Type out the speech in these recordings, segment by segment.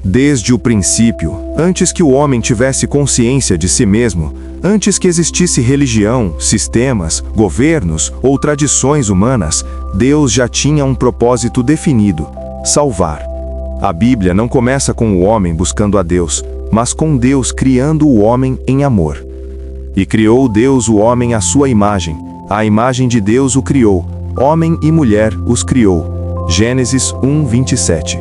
Desde o princípio, antes que o homem tivesse consciência de si mesmo, antes que existisse religião, sistemas, governos ou tradições humanas, Deus já tinha um propósito definido: salvar. A Bíblia não começa com o homem buscando a Deus, mas com Deus criando o homem em amor. E criou Deus o homem à sua imagem, a imagem de Deus o criou, homem e mulher os criou. Gênesis 1:27.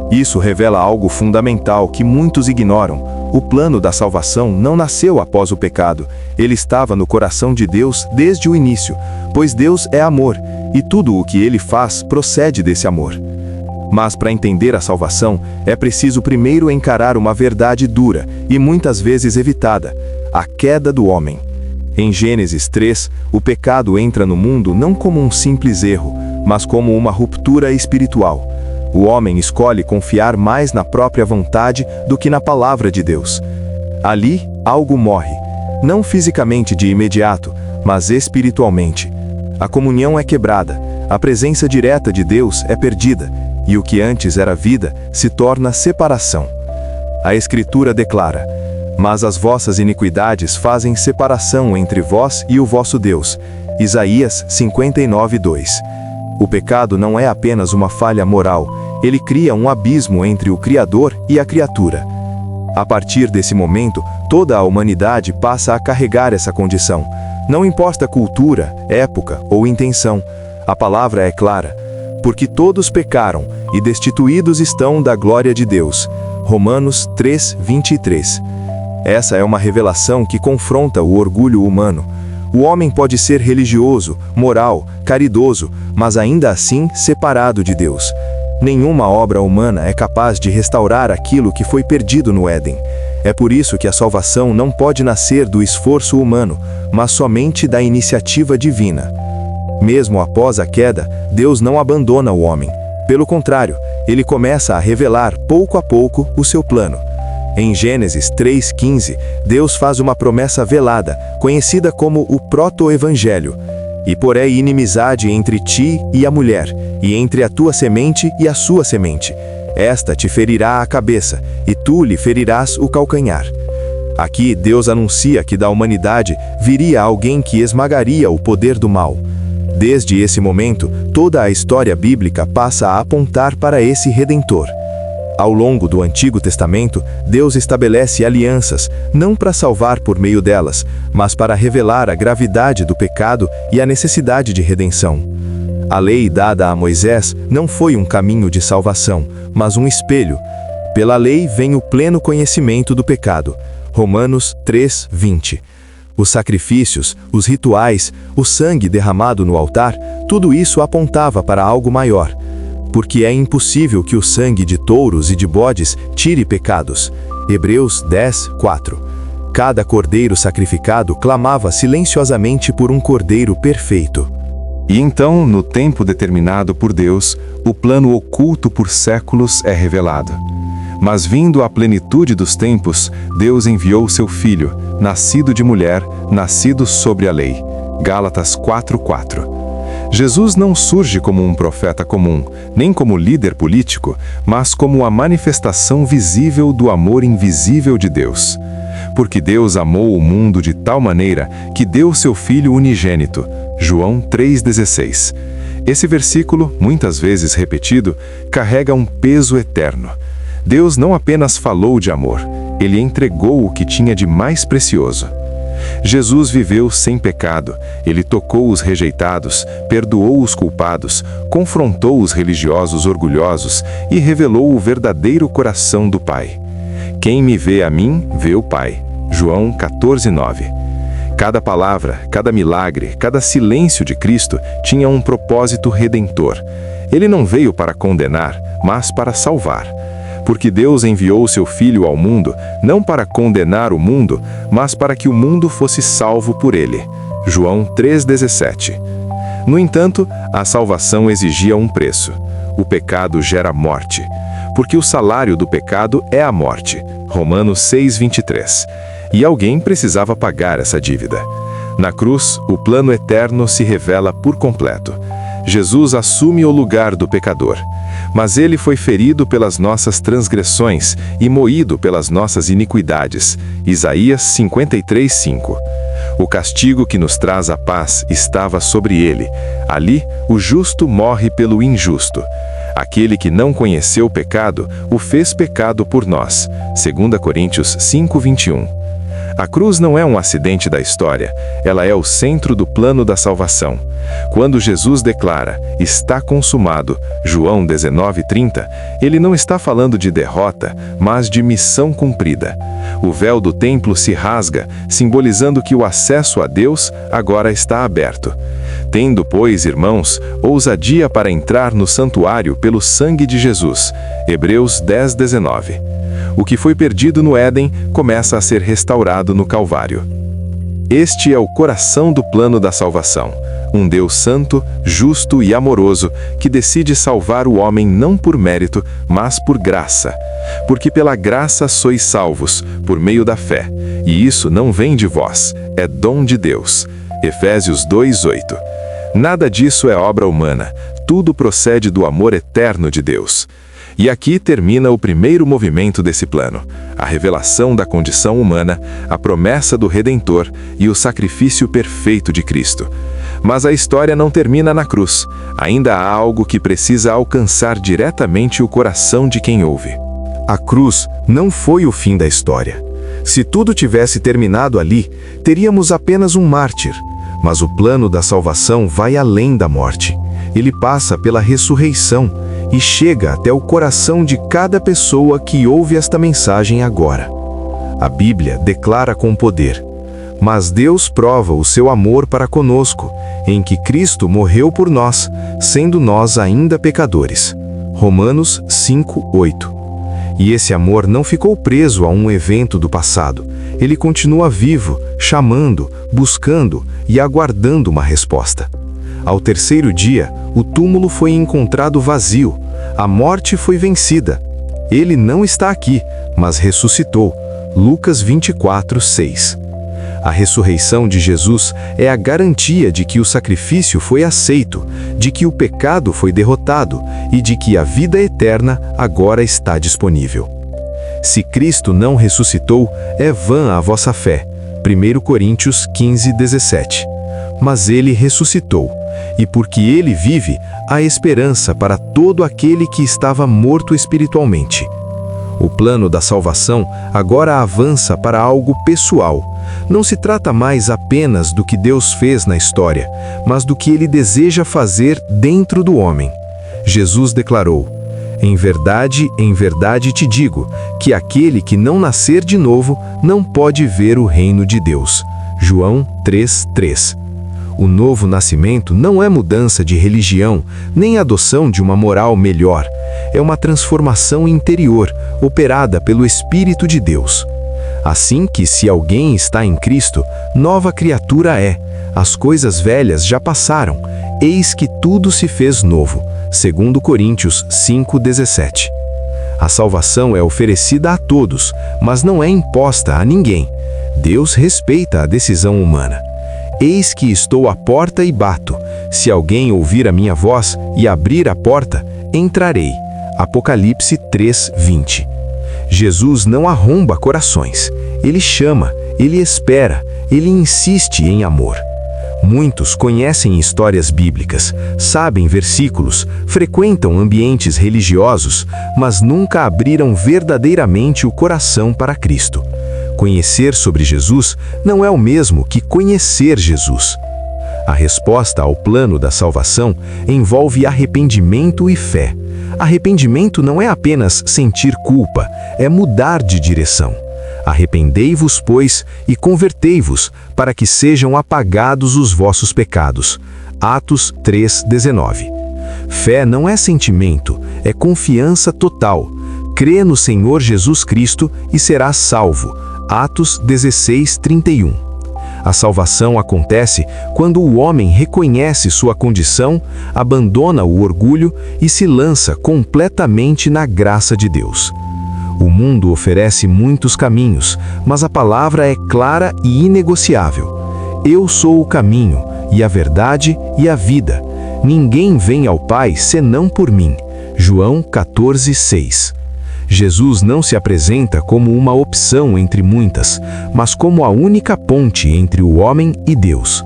Isso revela algo fundamental que muitos ignoram. O plano da salvação não nasceu após o pecado, ele estava no coração de Deus desde o início, pois Deus é amor, e tudo o que ele faz procede desse amor. Mas para entender a salvação, é preciso primeiro encarar uma verdade dura e muitas vezes evitada: a queda do homem. Em Gênesis 3, o pecado entra no mundo não como um simples erro, mas como uma ruptura espiritual. O homem escolhe confiar mais na própria vontade do que na palavra de Deus. Ali, algo morre, não fisicamente de imediato, mas espiritualmente. A comunhão é quebrada, a presença direta de Deus é perdida, e o que antes era vida se torna separação. A Escritura declara: mas as vossas iniquidades fazem separação entre vós e o vosso Deus. Isaías 59:2. O pecado não é apenas uma falha moral, ele cria um abismo entre o Criador e a criatura. A partir desse momento, toda a humanidade passa a carregar essa condição. Não importa cultura, época ou intenção, a palavra é clara: porque todos pecaram e destituídos estão da glória de Deus. Romanos 3:23. Essa é uma revelação que confronta o orgulho humano. O homem pode ser religioso, moral, caridoso, mas ainda assim separado de Deus. Nenhuma obra humana é capaz de restaurar aquilo que foi perdido no Éden. É por isso que a salvação não pode nascer do esforço humano, mas somente da iniciativa divina. Mesmo após a queda, Deus não abandona o homem. Pelo contrário, ele começa a revelar pouco a pouco o seu plano. Em Gênesis 3:15, Deus faz uma promessa velada, conhecida como o proto-evangelho: e porém inimizade entre ti e a mulher, e entre a tua semente e a sua semente. Esta te ferirá a cabeça, e tu lhe ferirás o calcanhar. Aqui Deus anuncia que da humanidade viria alguém que esmagaria o poder do mal. Desde esse momento, toda a história bíblica passa a apontar para esse Redentor. Ao longo do Antigo Testamento, Deus estabelece alianças, não para salvar por meio delas, mas para revelar a gravidade do pecado e a necessidade de redenção. A lei dada a Moisés não foi um caminho de salvação, mas um espelho. Pela lei vem o pleno conhecimento do pecado. Romanos 3:20. Os sacrifícios, os rituais, o sangue derramado no altar, tudo isso apontava para algo maior. Porque é impossível que o sangue de touros e de bodes tire pecados. Hebreus 10:4. Cada cordeiro sacrificado clamava silenciosamente por um cordeiro perfeito. E então, no tempo determinado por Deus, o plano oculto por séculos é revelado. Mas vindo à plenitude dos tempos, Deus enviou seu Filho, nascido de mulher, nascido sobre a lei. Gálatas 4:4. Jesus não surge como um profeta comum, nem como líder político, mas como a manifestação visível do amor invisível de Deus. Porque Deus amou o mundo de tal maneira que deu seu Filho unigênito. João 3,16. Esse versículo, muitas vezes repetido, carrega um peso eterno. Deus não apenas falou de amor, ele entregou o que tinha de mais precioso. Jesus viveu sem pecado, ele tocou os rejeitados, perdoou os culpados, confrontou os religiosos orgulhosos e revelou o verdadeiro coração do Pai. Quem me vê a mim, vê o Pai. João 14:9. Cada palavra, cada milagre, cada silêncio de Cristo tinha um propósito redentor. Ele não veio para condenar, mas para salvar. Porque Deus enviou seu Filho ao mundo, não para condenar o mundo, mas para que o mundo fosse salvo por ele. João 3,17. No entanto, a salvação exigia um preço. O pecado gera morte. Porque o salário do pecado é a morte. Romanos 6,23. E alguém precisava pagar essa dívida. Na cruz, o plano eterno se revela por completo. Jesus assume o lugar do pecador. Mas ele foi ferido pelas nossas transgressões e moído pelas nossas iniquidades. Isaías 53:5. O castigo que nos traz a paz estava sobre ele. Ali, o justo morre pelo injusto. Aquele que não conheceu o pecado, o fez pecado por nós. 2 Coríntios 5:21. A cruz não é um acidente da história, ela é o centro do plano da salvação. Quando Jesus declara, está consumado, João 19:30, ele não está falando de derrota, mas de missão cumprida. O véu do templo se rasga, simbolizando que o acesso a Deus agora está aberto. Tendo, pois, irmãos, ousadia para entrar no santuário pelo sangue de Jesus. Hebreus 10:19. O que foi perdido no Éden começa a ser restaurado no Calvário. Este é o coração do plano da salvação. Um Deus santo, justo e amoroso que decide salvar o homem não por mérito, mas por graça. Porque pela graça sois salvos, por meio da fé. E isso não vem de vós, é dom de Deus. Efésios 2:8. Nada disso é obra humana, tudo procede do amor eterno de Deus. E aqui termina o primeiro movimento desse plano, a revelação da condição humana, a promessa do Redentor e o sacrifício perfeito de Cristo. Mas a história não termina na cruz, ainda há algo que precisa alcançar diretamente o coração de quem ouve. A cruz não foi o fim da história. Se tudo tivesse terminado ali, teríamos apenas um mártir. Mas o plano da salvação vai além da morte. Ele passa pela ressurreição e chega até o coração de cada pessoa que ouve esta mensagem agora. A Bíblia declara com poder: mas Deus prova o seu amor para conosco, em que Cristo morreu por nós, sendo nós ainda pecadores. Romanos 5:8. E esse amor não ficou preso a um evento do passado. Ele continua vivo, chamando, buscando e aguardando uma resposta. Ao terceiro dia, o túmulo foi encontrado vazio. A morte foi vencida. Ele não está aqui, mas ressuscitou. Lucas 24:6. A ressurreição de Jesus é a garantia de que o sacrifício foi aceito, de que o pecado foi derrotado e de que a vida eterna agora está disponível. Se Cristo não ressuscitou, é vã a vossa fé. 1 Coríntios 15:17. Mas ele ressuscitou, e porque ele vive, há esperança para todo aquele que estava morto espiritualmente. O plano da salvação agora avança para algo pessoal. Não se trata mais apenas do que Deus fez na história, mas do que ele deseja fazer dentro do homem. Jesus declarou: em verdade te digo, que aquele que não nascer de novo não pode ver o reino de Deus. João 3:3. O novo nascimento não é mudança de religião, nem adoção de uma moral melhor. É uma transformação interior, operada pelo Espírito de Deus. Assim que, se alguém está em Cristo, nova criatura é. As coisas velhas já passaram, eis que tudo se fez novo. 2 Coríntios 5:17. A salvação é oferecida a todos, mas não é imposta a ninguém. Deus respeita a decisão humana. Eis que estou à porta e bato. Se alguém ouvir a minha voz e abrir a porta, entrarei. Apocalipse 3:20. Jesus não arromba corações. Ele chama, ele espera, ele insiste em amor. Muitos conhecem histórias bíblicas, sabem versículos, frequentam ambientes religiosos, mas nunca abriram verdadeiramente o coração para Cristo. Conhecer sobre Jesus não é o mesmo que conhecer Jesus. A resposta ao plano da salvação envolve arrependimento e fé. Arrependimento não é apenas sentir culpa, é mudar de direção. Arrependei-vos, pois, e convertei-vos, para que sejam apagados os vossos pecados. Atos 3:19. Fé não é sentimento, é confiança total. Crê no Senhor Jesus Cristo e serás salvo. Atos 16:31. A salvação acontece quando o homem reconhece sua condição, abandona o orgulho e se lança completamente na graça de Deus. O mundo oferece muitos caminhos, mas a palavra é clara e inegociável. Eu sou o caminho, e a verdade e a vida. Ninguém vem ao Pai senão por mim. João 14:6. Jesus não se apresenta como uma opção entre muitas, mas como a única ponte entre o homem e Deus.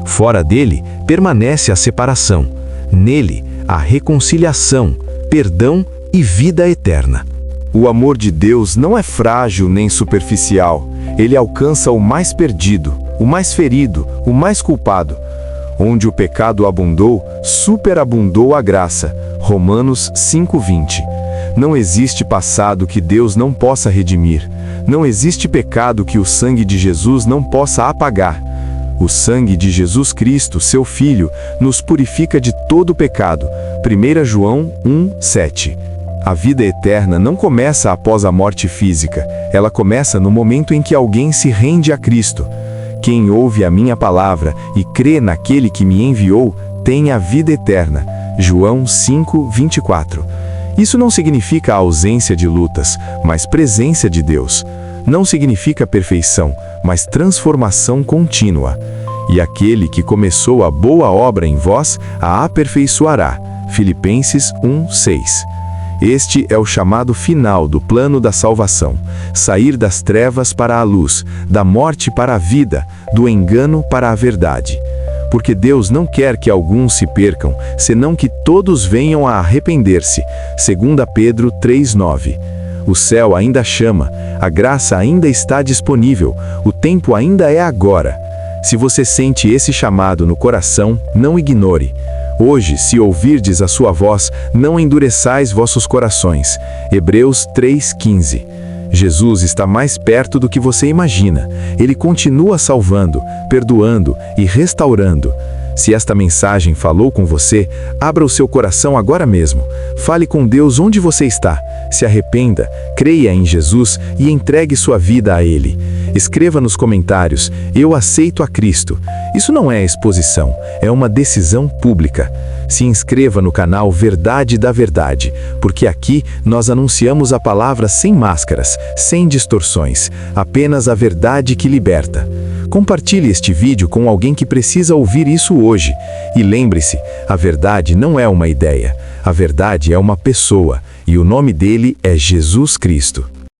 Fora dele, permanece a separação. Nele, a reconciliação, perdão e vida eterna. O amor de Deus não é frágil nem superficial. Ele alcança o mais perdido, o mais ferido, o mais culpado. Onde o pecado abundou, superabundou a graça. Romanos 5:20. Não existe passado que Deus não possa redimir. Não existe pecado que o sangue de Jesus não possa apagar. O sangue de Jesus Cristo, seu Filho, nos purifica de todo pecado. 1 João 1:7. A vida eterna não começa após a morte física. Ela começa no momento em que alguém se rende a Cristo. Quem ouve a minha palavra e crê naquele que me enviou, tem a vida eterna. João 5:24. Isso não significa ausência de lutas, mas presença de Deus. Não significa perfeição, mas transformação contínua. E aquele que começou a boa obra em vós, a aperfeiçoará. Filipenses 1:6. Este é o chamado final do plano da salvação: sair das trevas para a luz, da morte para a vida, do engano para a verdade. Porque Deus não quer que alguns se percam, senão que todos venham a arrepender-se. 2 Pedro 3:9. O céu ainda chama, a graça ainda está disponível, o tempo ainda é agora. Se você sente esse chamado no coração, não ignore. Hoje, se ouvirdes a sua voz, não endureçais vossos corações. Hebreus 3:15. Jesus está mais perto do que você imagina. Ele continua salvando, perdoando e restaurando. Se esta mensagem falou com você, abra o seu coração agora mesmo. Fale com Deus onde você está. Se arrependa, creia em Jesus e entregue sua vida a Ele. Escreva nos comentários: eu aceito a Cristo. Isso não é exposição, é uma decisão pública. Se inscreva no canal Verdade da Verdade, porque aqui nós anunciamos a palavra sem máscaras, sem distorções, apenas a verdade que liberta. Compartilhe este vídeo com alguém que precisa ouvir isso hoje. E lembre-se, a verdade não é uma ideia, a verdade é uma pessoa, e o nome dele é Jesus Cristo.